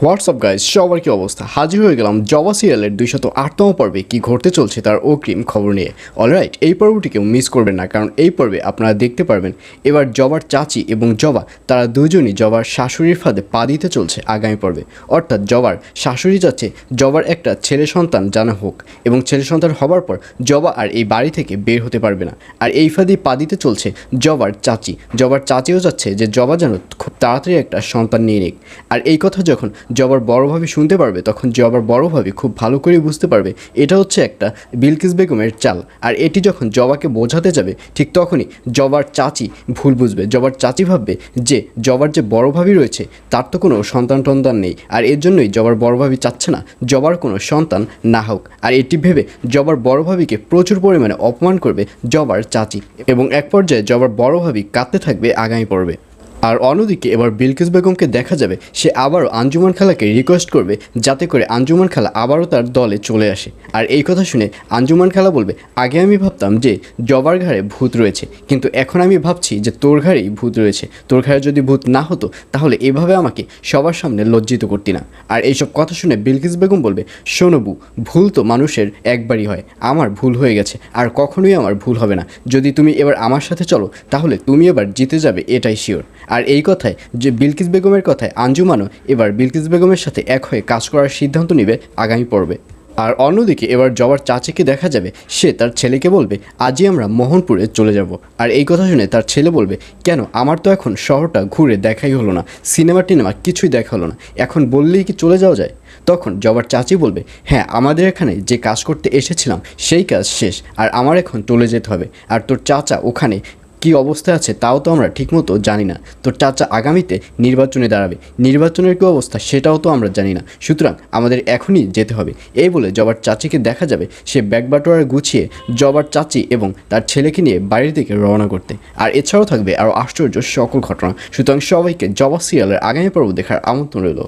WhatsApp guys, সবার কি অবস্থা? হাজির হয়ে গেলাম জবা সিরিয়ালের 208তম পর্বে কি ঘটতে চলছে তার অগ্রিম খবর নিয়ে। অলরাইট, এই পর্বটিকেও মিস করবেন না, কারণ এই পর্বে আপনারা দেখতে পারবেন এবার জবার চাচি এবং জবা তারা দুজনই জবার শাশুড়ির ফাঁদে পা দিতে চলছে আগামী পর্বে। অর্থাৎ জবার শাশুড়ি যাচ্ছে জবার একটা ছেলে সন্তান জানা হোক, এবং ছেলে সন্তান হবার পর জবা আর এই বাড়ি থেকে বের হতে পারবে না। আর এই ফাঁদেই পা দিতে চলছে জবার চাচি। জবার চাচিও যাচ্ছে যে জবা যেন খুব তাড়াতাড়ি একটা সন্তান নিয়ে নিক। আর এই কথা যখন জবার বড় ভাবি শুনতে পারবে, তখন জবার বড় ভাবি খুব ভালো করে বুঝতে পারবে এটা হচ্ছে একটা বিলকিস বেগমের চাল। আর এটি যখন জবাকে বোঝাতে যাবে, ঠিক তখনই জবার চাচি ভুল বুঝবে। জবার চাচি ভাববে যে জবার যে বড় ভাবি রয়েছে তার তো কোনো সন্তান টন্তান নেই, আর এর জন্যই জবার বড় ভাবি চাচ্ছে না জবার কোনো সন্তান না হোক। আর এটি ভেবে জবার বড় ভাবিকে প্রচুর পরিমাণে অপমান করবে জবার চাচি, এবং এক পর্যায়ে জবার বড় ভাবি কাঁদতে থাকবে আগামী পর্বে। আর অন্যদিকে এবার বিলকিস বেগমকে দেখা যাবে সে আবারও আঞ্জুমান খালাকে রিকোয়েস্ট করবে যাতে করে আঞ্জুমান খালা আবারও তার দলে চলে আসে। আর এই কথা শুনে আঞ্জুমান খালা বলবে, আগে আমি ভাবতাম যে জবার ঘাড়ে ভূত রয়েছে, কিন্তু এখন আমি ভাবছি যে তোর ঘাড়েই ভূত রয়েছে। তোর ঘাড়ে যদি ভূত না হতো তাহলে এভাবে আমাকে সবার সামনে লজ্জিত করতি না। আর এইসব কথা শুনে বিলকিস বেগম বলবে, শোনবু, ভুল তো মানুষের একবারই হয়, আমার ভুল হয়ে গেছে, আর কখনোই আমার ভুল হবে না। যদি তুমি এবার আমার সাথে চলো তাহলে তুমি এবার জিতে যাবে, এটাই শিওর। আর এই কথায় যে বিলকিস বেগমের কথায় আঞ্জুমানও এবার বিলকিস বেগমের সাথে এক হয়ে কাজ করার সিদ্ধান্ত নেবে আগামী পর্বে। আর অন্যদিকে এবার জবার চাচিকে দেখা যাবে সে তার ছেলেকে বলবে, আজই আমরা মোহনপুরে চলে যাব। আর এই কথা শুনে তার ছেলে বলবে, কেন? আমার তো এখন শহরটা ঘুরে দেখাই হলো না, সিনেমা টিনেমা কিছুই দেখা হলো না, এখন বললেই কি চলে যাওয়া যায়? তখন জবার চাচি বলবে, হ্যাঁ, আমাদের এখানে যে কাজ করতে এসেছিলাম সেই কাজ শেষ, আর আমার এখন চলে যেতে হবে। আর তোর চাচা ওখানে কী অবস্থায় আছে তাও তো আমরা ঠিকমতো জানি না। তোর চাচা আগামীতে নির্বাচনে দাঁড়াবে, নির্বাচনের কী অবস্থা সেটাও তো আমরা জানি না, সুতরাং আমাদের এখনই যেতে হবে। এই বলে জবার চাচিকে দেখা যাবে সে ব্যাগ বাটোয়ারা গুছিয়ে জবার চাচি এবং তার ছেলেকে নিয়ে বাড়ির দিকে রওনা করতে। আর এছাড়াও থাকবে আরও আশ্চর্য সকল ঘটনা। সুতরাং সবাইকে জবা সিরিয়ালের আগামী পর্ব দেখার আমন্ত্রণ রইল।